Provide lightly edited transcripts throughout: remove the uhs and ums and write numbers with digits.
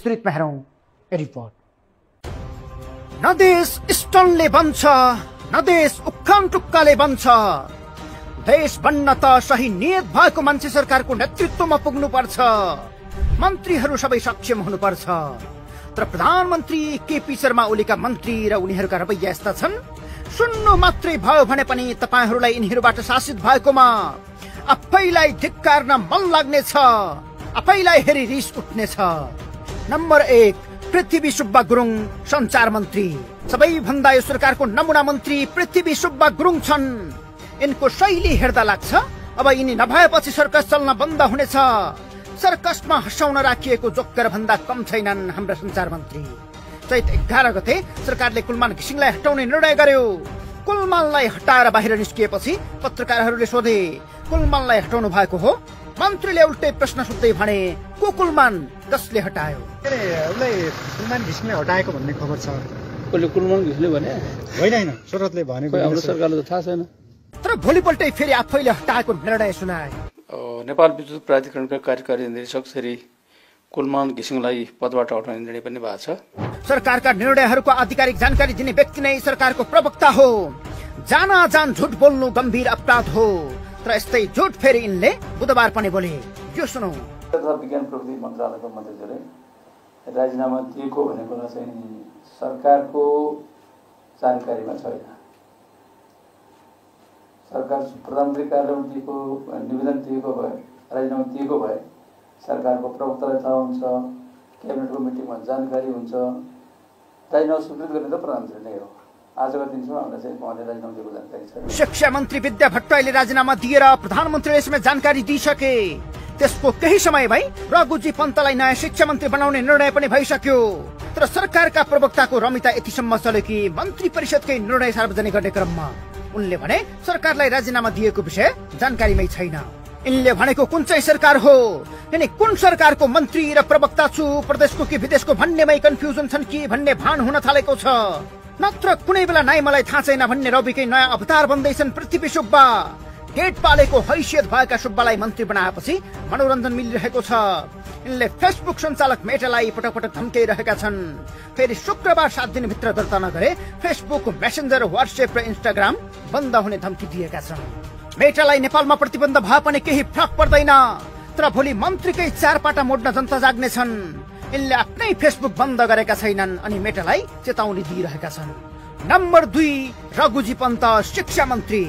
विस्तृतमा हेरौं रिपोर्ट। न देश स्टनले बन्छ न देश उक्खम टुक्काले बन्छ। देश बन्न त सही नियत भएको मान्छे सरकारको नेतृत्वमा पुग्नुपर्छ। मन्त्रीहरू सबै सक्षम हुनुपर्छ। तर प्रधानमन्त्री केपी शर्मा ओलीका मन्त्री र उनीहरूका रवैया यस्ता छन्, सुन्नु मात्रै भयो भने पनि तपाईहरूलाई यिनीहरूबाट शासित भएकोमा आफैलाई धिक्कार्न मन लाग्नेछ, आफैलाई हेरी रिस उठ्नेछ। नम्बर 1 पृथ्वी सुब्बा गुरुङ सञ्चार मन्त्री। सबैभन्दा यो सरकारको नमुना मन्त्री पृथ्वी सुब्बा गुरुङ छन्। यिनको शैली हेर्दा लाग्छ अब यिनी नभएपछि सर्कस चल्न बन्द हुनेछ। सर्कसमा हँसाउन राखिएको जोकर भन्दा कम छैनन् हाम्रा सञ्चार मन्त्री। चैत 11 गते सरकारले कुलमान घिसिङलाई हटाउने निर्णय गर्यो। कुलमानलाई हटाएर बाहिर निस्किएपछि पत्रकारहरूले सोधे, कुलमानलाई हटाउनु भएको हो? मन्त्रीले उल्टै प्रश्न सोध्दै भने, को कुलमान, कसले हटायो? उसलाई कुलमान घिसिङलाई हटाएको भन्ने खबर छ। कसले कुलमान घिसिङले भने? होइन सुरतले भनेको। हाम्रो सरकारले त थाहा छैन। तर भोलिपल्टै फेरि आफैले हटाएको निर्णय सुनाए। नेपाल विद्युत प्राधिकरणका कार्यकारी निर्देशक श्री कुलमान घिसिङलाई पदबाट हटाउने निर्णय पनि भएको छ। सरकारका निर्णयहरूको आधिकारिक जानकारी दिने व्यक्ति नै सरकारको प्रवक्ता हो। जान झुट बोल्नु गम्भीर अपराध हो। तर यस्तै झुट फेरि यिनले बुधबार पनि बोले। यो सुनौ। विज्ञान प्रविधि मन्त्रालयको मन्त्रीले राजीनामा दिएको भन्ने कुरा चाहिँ सरकारको जानकारीमा छैन। सरकार प्रधानमन्त्री कार्यालयमा दिएको निवेदन दिएको भए, राजीनामा दिएको भए सरकारको प्रवक्तालाई थाहा हुन्छ, क्याबिनेटको मिटिङमा जानकारी हुन्छ। राजीनामा स्वीकृत गर्ने त प्रधानमन्त्री नै हो। आजको दिनसम्म हामीलाई चाहिँ उहाँले राजीनामा दिएको जानकारी छैन। शिक्षा मन्त्री विद्या भट्टराईले राजीनामा दिएर प्रधानमन्त्रीले यसमा जानकारी दिइसके। त्यसको केही समय भई रघुजी पन्तलाई नयाँ शिक्षा मन्त्री बनाउने निर्णय पनि भइसक्यो। तर सरकारका प्रवक्ताको रमिता यतिसम्म चल्यो कि मन्त्री परिषदकै निर्णय सार्वजनिक गर्ने क्रममा उनले भने सरकारलाई राजीनामा दिएको विषय जानकारीमै छैन। यिनले भनेको कुन चाहिँ सरकार हो, यिनी कुन सरकारको मन्त्री र प्रवक्ता छु, प्रदेशको कि विदेशको भन्नेमै कन्फ्युजन छन् कि भन्ने भान हुन थालेको छ। नत्र कुनै बेला नाइ मलाई थाहा छैन भन्ने रविकै नयाँ अवतार बन्दैछन् पृथ्वी सुब्बा। गेट पालेको हैसियत भएका सुब्बालाई मन्त्री बनाएपछि मनोरञ्जन मिलिरहेको छ। यिनले फेसबुक सञ्चालक मेटालाई पटक धम्काइरहेका छन्। फेरि शुक्रबार 7 दिनभित्र दर्ता नगरे फेसबुक, मेसेन्जर, व्हाट्सएप र इन्स्टाग्राम बन्द हुने धम्की दिएका छन्। मेटालाई नेपालमा प्रतिबन्ध भए पनि केही फरक पर्दैन। तर भोलि मन्त्रीकै चारपाटा मोड्न जनता जाग्नेछन्। यिनले आफ्नै फेसबुक बन्द गरेका छैनन् अनि मेटालाई चेतावनी दिइरहेका छन्। नम्बर 2 रघुजी पन्त शिक्षा मन्त्री।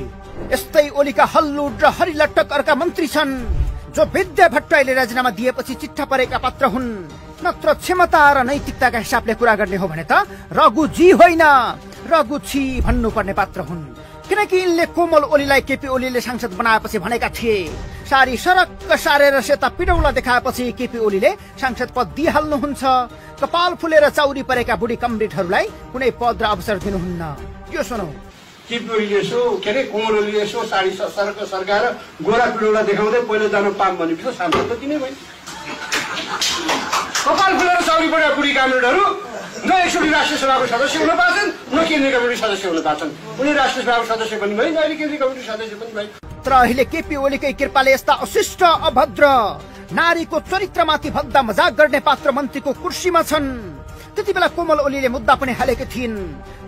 यस्तै ओलीका हल्लुड र हरिलट्टक अर्का मन्त्री छन् जो विद्या भट्टराईले राजीनामा दिएपछि चिट्ठा परेका पात्र हुन्। नत्र क्षमता र नैतिकताका हिसाबले कुरा गर्ने हो भने त रघुजी होइन, रघुछी भन्नुपर्ने पात्र हुन्। किनकि यिनले कोमल ओलीलाई केपी ओलीले सांसद बनाएपछि भनेका थिए, सारी सरक्क सारेर सेता पिडौला देखाएपछि केपी ओलीले सांसद पद दिइहाल्नुहुन्छ। कपाल फुलेर चौरी परेका बुढी कमरेडहरूलाई कुनै पद र अवसर दिनुहुन्न। यो सुनौ। केपी ओलीले यसो के अरे कोमल ओलीले यसो साडी सरक्क सर्काएर गोरा पिडौला देखाउँदै पहिलो जानु पाम भनेपछि सांसद त तिनै भयो। कपाल फुलेर चौरी परेका बुढी कमरेडहरू न एकचोटि राष्ट्रिय सभाको सदस्य हुन पाएछन्, न केन्द्रीय कमिटी सदस्य हुन पाएछन्। उनी राष्ट्रिय सभाको सदस्य पनि भए, अहिले केन्द्रीय कमिटी सदस्य पनि भए। तर अहिले केपी ओलीकै कृपाले यस्ता अशिष्ट, अभद्र, नारीको चरित्रमाथि भद्दा मजाक गर्ने पात्र मन्त्रीको कुर्सीमा छन्। त्यति बेला कोमल ओलीले मुद्दा पनि हालेकी थिइन्।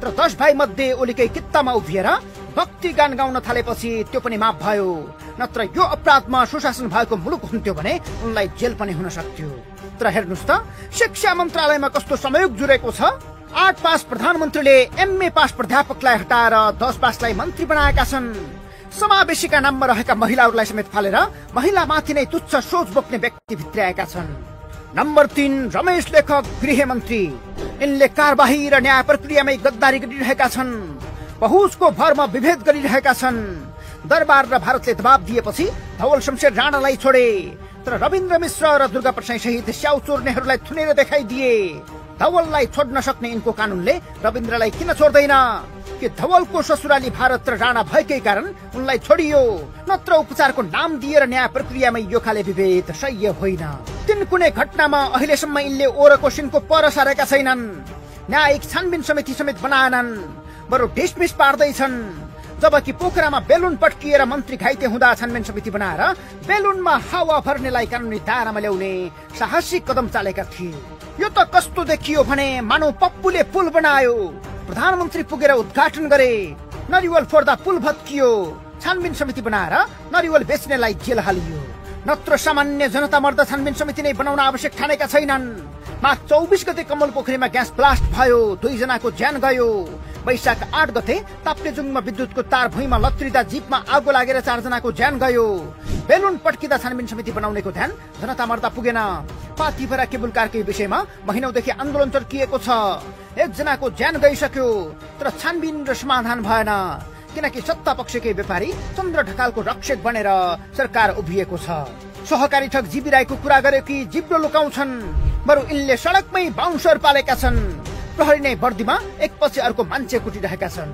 तर 10 भाइ मध्ये ओलीकै कित्तामा उभिएर भक्ति गान गाउन थालेपछि त्यो पनि माफ भयो। नत्र यो अपराधमा सुशासन भएको मुलुक हुन्थ्यो भने उनलाई जेल पनि हुन सक्थ्यो। तर हेर्नुस् त शिक्षा मन्त्रालयमा कस्तो संयोग जुरेको छ। 8 पास प्रधानमन्त्रीले MA पास प्राध्यापकलाई हटाएर 10 पासलाई मन्त्री बनाएका छन्। समावेशीका नाममा रहेका महिलाहरूलाई समेत फालेर महिलामाथि नै तुच्छ सोच बोक्ने व्यक्ति भित्र्याएका छन्। नम्बर 3 रमेश लेखक गृहमन्त्री। यिनले कारबाही र न्याय प्रक्रियामै गद्दारी गरिरहेका छन्। पहुँचको भरमा विभेद गरिरहेका छन्। दरबार र भारतले दबाब दिएपछि धवल शमशेर राणालाई छोडे। तर रविन्द्र मिश्र र दुर्गा प्रसाई सहित स्याउ चोर्नेहरूलाई थुनेर देखाइदिए। धवललाई छोड्न सक्ने यिनको कानूनले रविन्द्रलाई किन छोड्दैन? कि धवलको ससुराली भारत र राणा भएकै कारण उनलाई छोडियो? नत्र उपचारको नाम दिएर न्याय प्रक्रियामै यो खाले विभेद सह्य होइन। तीन कुनै घटनामा अहिलेसम्म यिनले ओरको सिनको पर सारेका छैनन्। न्यायिक छानबिन समिति समेत बनाएनन्, बरु डिसमिस पार्दैछन्। जबकि पोखरामा बेलुन पट्किएर मन्त्री घाइते हुँदा छानबिन समिति बनाएर बेलुनमा हावा भर्नेलाई कानुनी दायरामा ल्याउने साहसिक कदम चालेका थिए। यो त कस्तो देखियो भने मानव पप्पुले पुल बनायो, प्रधानमन्त्री पुगेर उद्घाटन गरे, नरिवल फोर्दा पुल भत्कियो, छानबिन समिति बनाएर नरिवल बेच्नेलाई जेल हालियो। नत्र सामान्य जनता मर्दा छानबिन समिति नै बनाउन आवश्यक ठानेका छैनन्। माघ 24 गते कमल पोखरीमा ग्यास ब्लास्ट भयो, 2 जनाको ज्यान गयो। वैशाख 8 गते ताप्लेजुङमा विद्युतको तार भुइँमा लत्रिँदा जीपमा आगो लागेर 4 जनाको ज्यान गयो। बेलुन पट्किँदा छानबिन समिति बनाउनेको ध्यान जनता मर्दा पुगेन। पाथिभरा केबुल कारकै विषयमा महिनौदेखि आन्दोलन चर्किएको छ। 1 जनाको ज्यान गइसक्यो, तर छानबिन र समाधान भएन, किनकि सत्ता पक्षकै व्यापारी चन्द्र ढकालको रक्षक बनेर सरकार उभिएको छ। सहकारी ठग जीबी राईको कुरा गर्यो कि जिब्रो लुकाउँछन्, बरु यिनले सडकमै बाउन्सर पालेका छन्। प्रहरी नै वर्दीमा एकपछि अर्को मान्छे कुटिरहेका छन्।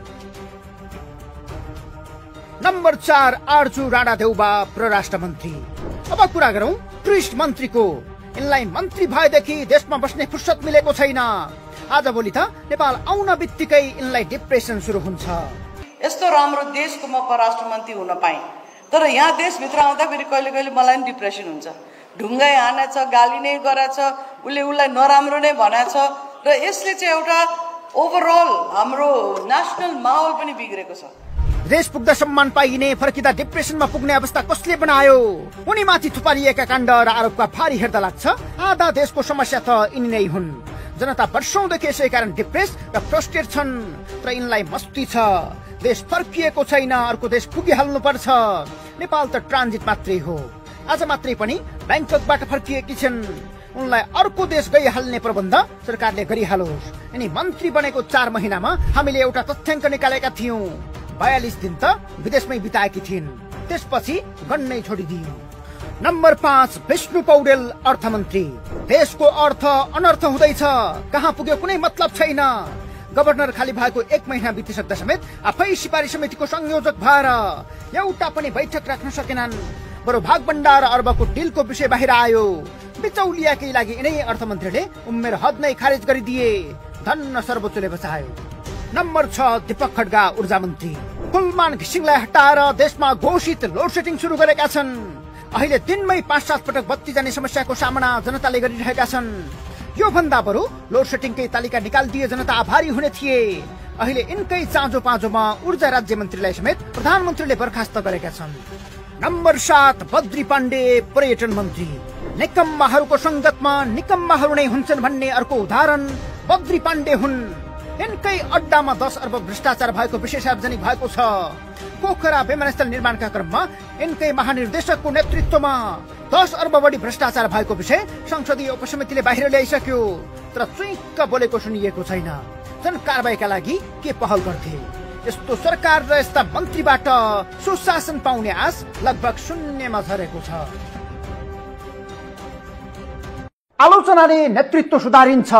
नम्बर 4 आर्जु राणा देउबा परराष्ट्र मन्त्री। अब कुरा गरौं टुरिस्ट मन्त्रीको। यिनलाई मन्त्री भएदेखि देशमा बस्ने फुर्सद मिलेको छैन। आजभोलि त नेपाल आउन बित्तिकै यिनलाई डिप्रेसन सुरु हुन्छ। यस्तो राम्रो देशको म परराष्ट्र मन्त्री हुन पाएँ, तर यहाँ देशभित्र आउँदाखेरि कहिले कहिले मलाई पनि डिप्रेसन हुन्छ। ढुङ्गाइ हानेछ, गाली नै गरेछ, उसलाई नराम्रो नै भनेछ र यसले चाहिँ एउटा ओभरअल हाम्रो नेसनल माहौल पनि बिग्रेको छ। देश पुग्दा सम्मान पाइने, फर्किँदा डिप्रेसनमा पुग्ने अवस्था कसले बनायो? उनीमाथि थुपारिएका काण्ड र आरोपका भारी हेर्दा लाग्छ आधा देशको समस्या त यिनी नै हुन्। जनता वर्षौंदेखि यसै कारण डिप्रेस र फ्रस्ट्रेट छन्, तर यिनलाई मस्ती छ। देश फर्किएको छैन, अर्को देश पुगिहाल्नु पर्छ। नेपाल त ट्रान्जिट मात्रै हो। आज मात्रै पनि ब्याङ्ककबाट फर्किएकी छिन्। उनलाई अर्को देश गइहाल्ने प्रबन्ध सरकारले गरिहालोस्। यिनी मन्त्री बनेको 4 महिनामा हामीले एउटा तथ्याङ्क निकालेका थियौं। 42 दिन त विदेशमै बिताएकी थिइन्, त्यसपछि गन्नै छोडिदिइन्। नम्बर 5 विष्णु पौडेल अर्थमन्त्री। देशको अर्थ अनर्थ हुँदैछ, कहाँ पुग्यो कुनै मतलब छैन। गभर्नर खाली भएको 1 महिना बितिसक्दा समेत आफै सिपारी समितिको संयोजक भएर एउटा पनि बैठक राख्न सकेनन्। बरु भागभण्डार अर्बको डिलको विषय बाहिर आयो। बिचौलियाकै लागि यिनै अर्थमन्त्रीले उम्मेर हद नै खारेज गरिदिए। धन्न सर्वोच्चले बचायो। नम्बर 6 दीपक खड्गा ऊर्जा मन्त्री। कुलमान घिसिङलाई हटाएर देशमा घोषित लोड सेटिङ सुरु गरेका छन्। अहिले दिनमै 5-7 पटक बत्ती जाने समस्याको सामना जनताले गरिरहेका छन्। यो भन्दा बरु लोड सेटिङकै तालिका निकालिदिए जनता आभारी हुने थिए। अहिले यिनकै चाँजो पाँजोमा ऊर्जा राज्य मन्त्रीलाई समेत प्रधानमन्त्रीले बर्खास्त गरेका छन्। नम्बर 7 बद्री पाण्डे पर्यटन मन्त्री। निकम्माहरूको संगतमा निकम्माहरू नै हुन्छन् भन्ने अर्को उदाहरण बद्री पाण्डे हुन्। यिनकै अड्डामा 10 अर्ब भ्रष्टाचार भएको विषय सार्वजनिक भएको छ। पोखरा विमानस्थल निर्माणका क्रममा यिनकै महानिर्देशकको नेतृत्वमा 10 अर्ब बढी भ्रष्टाचार भएको विषय संसदीय उपसमितिले बाहिर ल्याइसक्यो, तर चुइक्क बोलेको सुनिएको छैन। जन कारबाहीका लागि के पहल गर्थे? यस्तो सरकार र यस्ता मन्त्रीबाट सुशासन पाउने आश लगभग शून्यमा झरेको छ। आलोचनाले नेतृत्व सुधारिन्छ,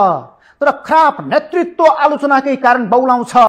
तर खराब नेतृत्व आलोचनाकै कारण बौलाउँछ।